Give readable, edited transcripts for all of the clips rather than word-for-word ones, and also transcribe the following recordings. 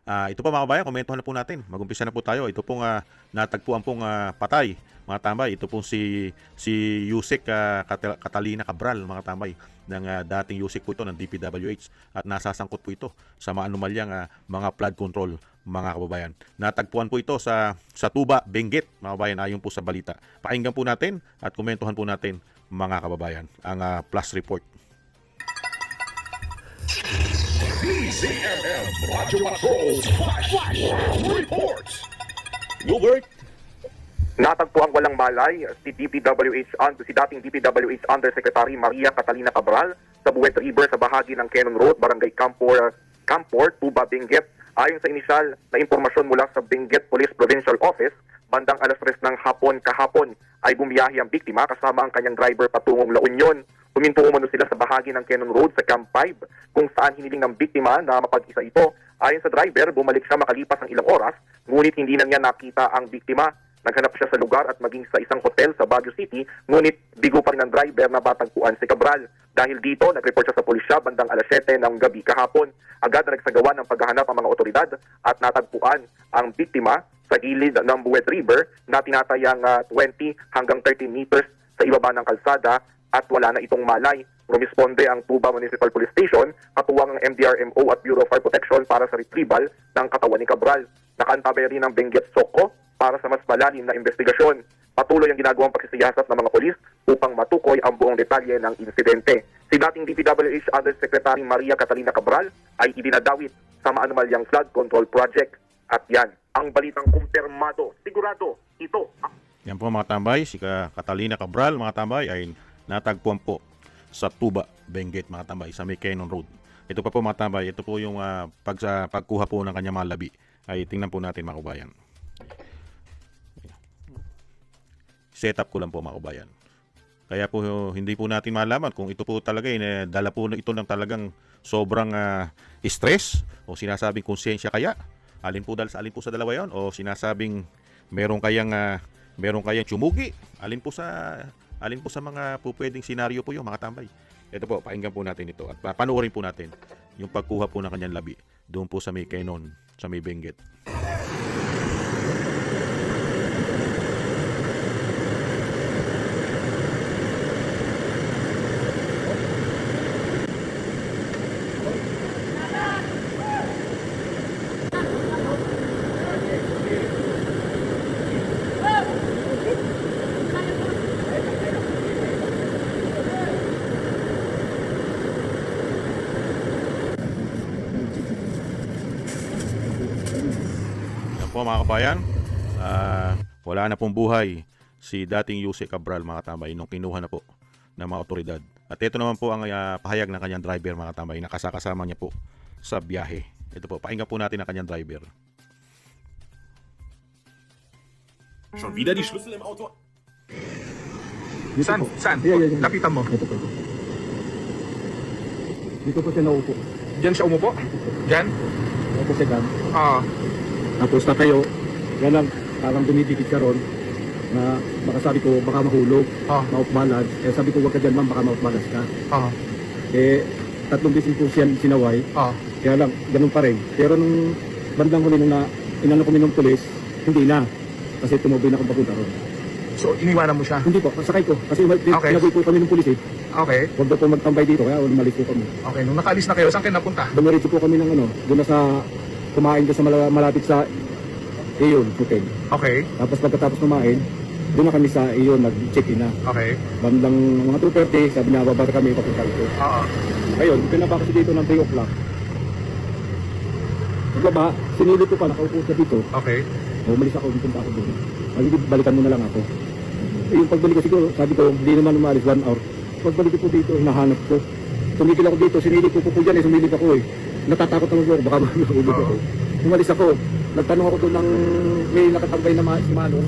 Ito po mga kabayan, komentuhan na po natin. Mag-umpisa na po tayo. Ito pong natagpuan pong patay, mga tambay. Ito pong si Yusek Catalina Cabral, mga tambay, ng dating Yusek po ito ng DPWH, at nasasangkot po ito sa mga anomalyang mga flood control, mga kababayan. Natagpuan po ito sa Tuba, Benguet, mga kababayan, ayon po sa balita. Pakinggan po natin at komentuhan po natin, mga kababayan, ang plus report. DZMM Radyo Patrol Flash Reports. Wilbert. Natagpuang walang malay si dating DPWH Undersecretary Maria Catalina Cabral sa Buwet River sa bahagi ng Cannon Road, Barangay Campor, Tuba, Benguet. Ayon sa inisyal na impormasyon mula sa Benguet Police Provincial Office, bandang alas 3 ng hapon kahapon ay bumiyahe ang biktima kasama ang kanyang driver patungong La Union. Huminto umano sila sa bahagi ng Cannon Road sa Camp 5 kung saan hiniling ng biktima na mapag-isa ito. Ayon sa driver, bumalik siya makalipas ng ilang oras, ngunit hindi na niya nakita ang biktima. Naghanap siya sa lugar at maging sa isang hotel sa Baguio City, ngunit bigo pa rin ng driver na batagpuan si Cabral. Dahil dito, nag-report siya sa pulisya bandang alas 7 ng gabi kahapon. Agad na nagsagawa ng paghahanap ang mga otoridad at natagpuan ang biktima sa gilid ng Buwet River na tinatayang 20 hanggang 30 meters sa ibaba ng kalsada at wala na itong malay. Rumisponde ang Tuba Municipal Police Station, katuwang ang MDRMO at Bureau of Fire Protection para sa retrieval ng katawan ni Cabral. Nakaantabay rin ang Benguet Soko para sa mas malalim na investigasyon. Patuloy ang ginagawang pagsisiyasat ng mga polis upang matukoy ang buong detalye ng insidente. Si dating DPWH Undersecretary Maria Catalina Cabral ay idinadawit sa maanumalyang flood control project. At yan, ang balitang kumpirmado. Sigurado, ito. Yan po mga tambay, si Catalina Cabral, mga tambay, ay natagpuan po sa Tuba, Benguet, mga tambay, sa may Cannon Road. Ito pa po mga tambay, ito po yung pagkuha po ng kanyang mga labi. Ay tingnan po natin, mga kabayan. Setup ko lang po, mga kabayan. Kaya po hindi po natin malaman kung ito po talaga dala po ito ng talagang sobrang stress o sinasabing konsensya kaya. Alin po sa dalawa 'yon, o sinasabing meron kayang tsumugi. Alin po sa mga pupwedeng senaryo po 'yung mga tambay. Ito po, pakinggan po natin ito at panoorin po natin yung pagkuha po ng kanyang labi doon po sa may Cannon, sa may Benguet. Po mga kabayan, wala na pong buhay si dating Yusek Cabral, mga tambay, nung kinuha na po ng mga otoridad. At ito naman po ang pahayag ng kanyang driver, mga tambay, na kasama niya po sa biyahe. Ito po, pakinggan po natin ang kanyang driver. Schon wieder die Schlüssel im Auto. Saan? Yan. Lapitan mo. Ito po. Dito po siya naupo. Diyan siya umupo? Diyan? Ako siya gan. Ah. Tapos tatayo. Yan lang, parang dumidikit ka ron na baka sabi ko, baka mahulog, maupmalas. Eh sabi ko, wag ka dyan ma'am, baka maupmalas ka. Eh, 3 beses po siya sinaway. Kaya lang, ganun pa rin. Pero nung bandang huli nung inano kami ng pulis, hindi na. Kasi tumuboy na akong papunta ron. So, iniwanan mo siya? Hindi po, sakay ko. Kasi pinaboy po kami ng pulis eh. Okay. Huwag na po magtambay dito, kaya umalis po kami. Okay, nung nakaalis na kayo, saan kayo napunta? Dumiretso po kami ng doon na sa kumain doon sa malapit sa Iyon, hotel. Okay. Tapos pagkatapos kumain, doon na kami sa Iyon, nag-check-in na. Okay. Bandang mga 2:30, sabi niya, bababa kami papunta dito. Ayun, pinaba kasi dito ng 3 o'clock. Pagbaba, sinilip ko pa, nakaupo siya dito. Okay. Umalis ako, punta ako doon. Balikan mo na lang ako. Yung pagbalik ko siguro, sabi ko, hindi naman umalis 1 hour. Pagbalik ko dito, nahanap ko. Tumigil ako dito, sinilip ko po dyan, sumilip ako eh. Natatakot naman ako, baka mahulog ako. Umalis ako, nagtanong ako doon ng may nakatambay na si Manong.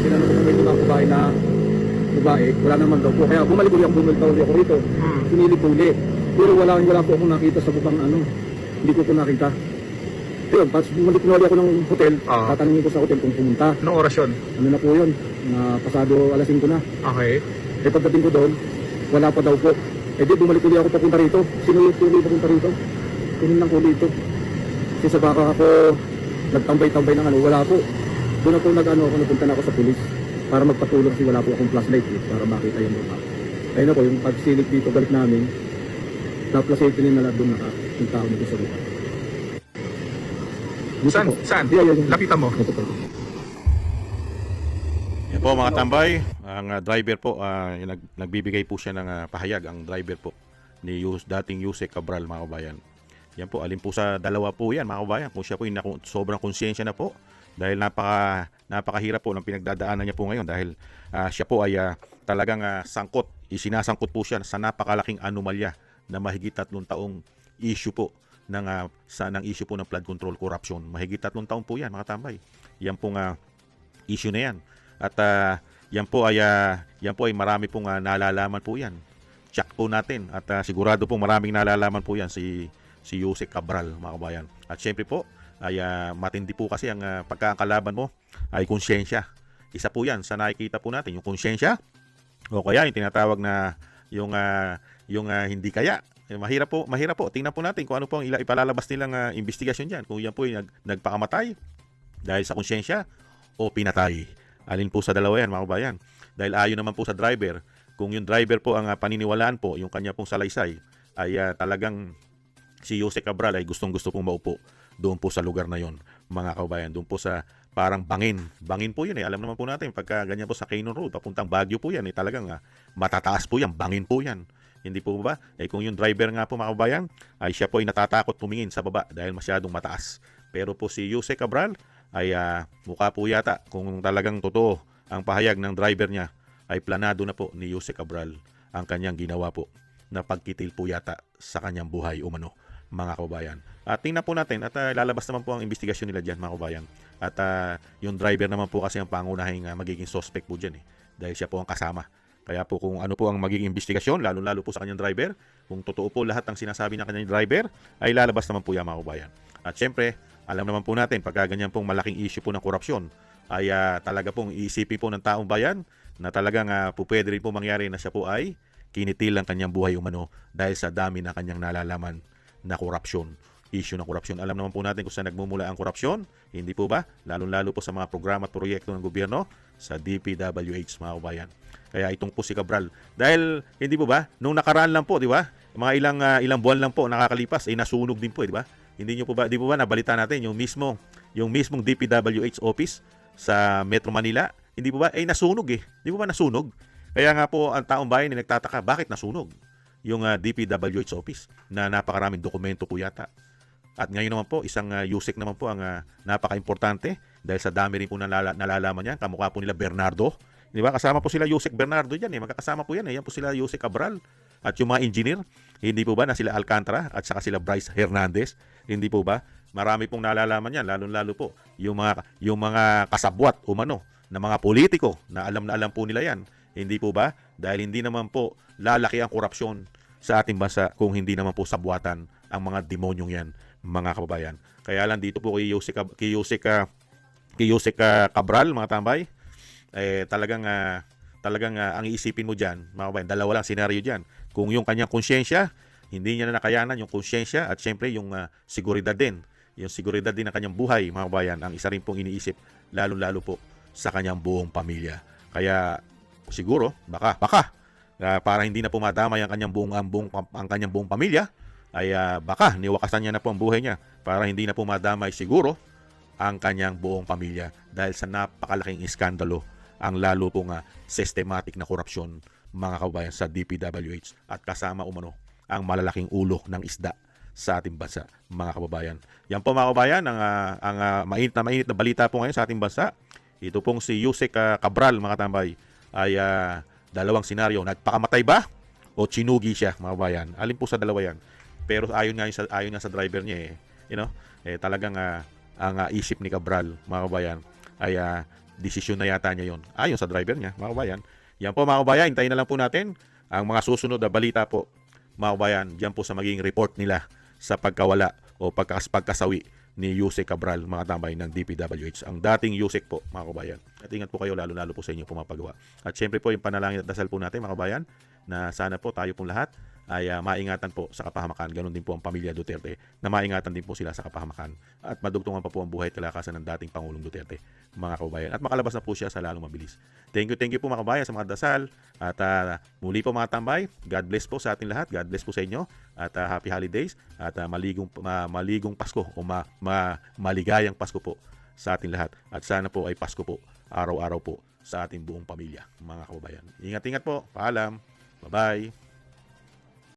Tinanong ko kung may mga babae, wala naman daw po. Kaya bumalik ulit ako rito. Sinilip ko ulit. Pero wala po akong nakita sa bubang hindi ko nakita. Yun, tapos bumalik ako ng hotel, tatanungin ko sa hotel kung pumunta. Anong oras yun? Ano na po yun, na pasado alas 5 na. Okay. Eh pagdating ko doon, wala pa daw po. Eh di bumalik ulit ako papunta rito. Sinulot ko ulit papunta rito. Kunin lang ko dito. Kasi sa baka ako nagtambay-tambay ng ano, wala po. Doon ako napunta na ako sa pulis para magpatulong kasi wala po akong flashlight para makita yung mukha. Kaya na po, yung pagsilip dito balik namin, na-flashlight din na doon yung tao dito sa mukha. Saan? Saan? Yeah. Lapitan mo. Ito po. Yan po mga tambay, ang driver po, nagbibigay po siya ng pahayag, ang driver po ni dating Yusek Cabral, mga kabayan. Yan po, alin po sa dalawa po yan, mga kabayan, kung siya po yung sobrang konsyensya na po, dahil napakahirap po ng pinagdadaanan niya po ngayon, dahil siya po ay talagang isinasangkot po siya sa napakalaking anomalya na mahigit 3 taong issue po ng issue po ng flood control corruption. Mahigit 3 taon po yan, mga tambay. Yan pong issue na yan. At yan po ay marami pong nalalaman po yan. Check po natin at sigurado pong maraming nalalaman po yan si Yusek Cabral, mga kabayan. At syempre po ay matindi po kasi ang pagkakalaban mo ay konsyensya. Isa po yan sa nakikita po natin, yung konsyensya o kaya yung tinatawag na yung hindi kaya. Mahirap po. Tingnan po natin kung ano po ang ipalalabas nilang investigasyon diyan. Kung yan po ay nagpakamatay dahil sa konsyensya o pinatay. Alin po sa dalawa yan, mga kabayan. Dahil ayon naman po sa driver, kung yung driver po ang paniniwalaan po, yung kanya pong salaysay, ay talagang si Yusek Cabral ay gustong-gusto pong maupo doon po sa lugar na yon, mga kabayan. Doon po sa parang bangin. Bangin po yun eh. Alam naman po natin, pagka ganyan po sa Cannon Road, papuntang Baguio po yan eh. Talagang matataas po yan. Bangin po yan. Hindi po ba? Kung yung driver nga po, mga kabayan, ay siya po ay natatakot tumingin sa baba dahil masyadong mataas. Pero po si Yusek Cabral ay mukha po yata kung talagang totoo ang pahayag ng driver niya ay planado na po ni Yusek Cabral ang kanyang ginawa po na pagkitil po yata sa kanyang buhay umano, mga kabayan. At tingnan po natin at lalabas naman po ang investigasyon nila dyan, mga kabayan. At yung driver naman po kasi ang pangunahing magiging suspect po dyan eh, dahil siya po ang kasama. Kaya po kung ano po ang magiging investigasyon, lalo-lalo po sa kanyang driver, kung totoo po lahat ng sinasabi ng kanyang driver, ay lalabas naman po yan, mga kabayan. At syempre, alam naman po natin, pagka ganyan pong malaking issue po ng korupsyon, ay talaga pong iisipin po ng taong bayan na talagang pwede rin po mangyari na siya po ay kinitil ang kanyang buhay umano dahil sa dami na kanyang nalalaman na korupsyon. Issue ng korupsyon. Alam naman po natin kung saan nagmumula ang korupsyon, hindi po ba? Lalo-lalo po sa mga programa at proyekto ng gobyerno sa DPWH, mga kabayan. Kaya itong po si Cabral. Dahil, hindi po ba, nung nakaraan lang po, di ba? Mga ilang buwan lang po nakakalipas, ay nasunog din po, di ba? Hindi nyo po ba, di po ba nabalita natin yung mismong DPWH office sa Metro Manila, hindi po ba, nasunog eh. Di po ba nasunog? Kaya nga po ang taong bayan ay nagtataka, bakit nasunog yung DPWH office na napakaraming dokumento po yata. At ngayon naman po, isang Yusek naman po ang napaka-importante dahil sa dami rin po nalalaman niya. Kamukha po nila Bernardo. Di ba? Kasama po sila Yusek Bernardo dyan eh. Magkakasama po yan eh. Yan po sila Yusek Cabral. At yung mga engineer, hindi po ba na sila Alcantara at saka sila Bryce Hernandez? Hindi po ba? Marami pong nalalaman yan. Lalo-lalo po yung mga kasabwat umano na mga politiko na alam po nila yan. Hindi po ba? Dahil hindi naman po lalaki ang korupsyon sa ating bansa kung hindi naman po sabwatan ang mga demonyong yan, mga kababayan. Kaya lang dito po kay Yusek Cabral, mga tambay, talagang ang iisipin mo diyan, mga kababayan, dalawa lang senaryo diyan. Kung yung kanyang konsyensya, hindi niya na nakayanan yung konsyensya at syempre yung seguridad din. Yung seguridad din ng kanyang buhay, mga kababayan, ang isa rin pong iniisip, lalo-lalo po sa kanyang buong pamilya. Kaya siguro, baka para hindi na pumadamay ang kanyang buong pamilya, ay baka niwakasan niya na po ang buhay niya para hindi na pumadamay siguro ang kanyang buong pamilya dahil sa napakalaking iskandalo ang lalo pong systematic na korupsyon, mga kababayan, sa DPWH at kasama umano ang malalaking ulo ng isda sa ating bansa, mga kababayan. Yan po, mga kababayan, ang mainit na balita po ngayon sa ating bansa. Ito pong si Yusek Cabral, mga tambay, ay dalawang senaryo. Nagpakamatay ba o chinugi siya, mga kababayan? Alin po sa dalawa yan? Pero ayon nga sa driver niya talagang ang isip ni Cabral, mga kabayan, ay desisyon na yata niya yon. Ayon sa driver niya, mga kabayan. Yan po, mga kabayan, hintayin na lang po natin ang mga susunod na balita po, mga kabayan, diyan po sa magiging report nila sa pagkawala o pagkasawi ni Yusek Cabral, mga tambay ng DPWH. Ang dating Yusek po, mga kabayan. At ingat po kayo, lalo-lalo po sa inyo pumapagawa. At syempre po, yung panalangin at dasal po natin, mga kabayan, na sana po tayo pong lahat ay maingatan po sa kapahamakan. Ganon din po ang pamilya Duterte na maingatan din po sila sa kapahamakan at madugtungan pa po ang buhay at kalakasan ng dating Pangulong Duterte, mga kababayan. At makalabas na po siya sa lalong mabilis. Thank you po mga kababayan sa mga dasal. At muli po mga tambay, God bless po sa ating lahat. God bless po sa inyo. At happy holidays. At maligong Pasko o maligayang Pasko po sa ating lahat. At sana po ay Pasko po, araw-araw po sa ating buong pamilya, mga kababayan. Ingat-ingat po. Paalam. Bye-bye.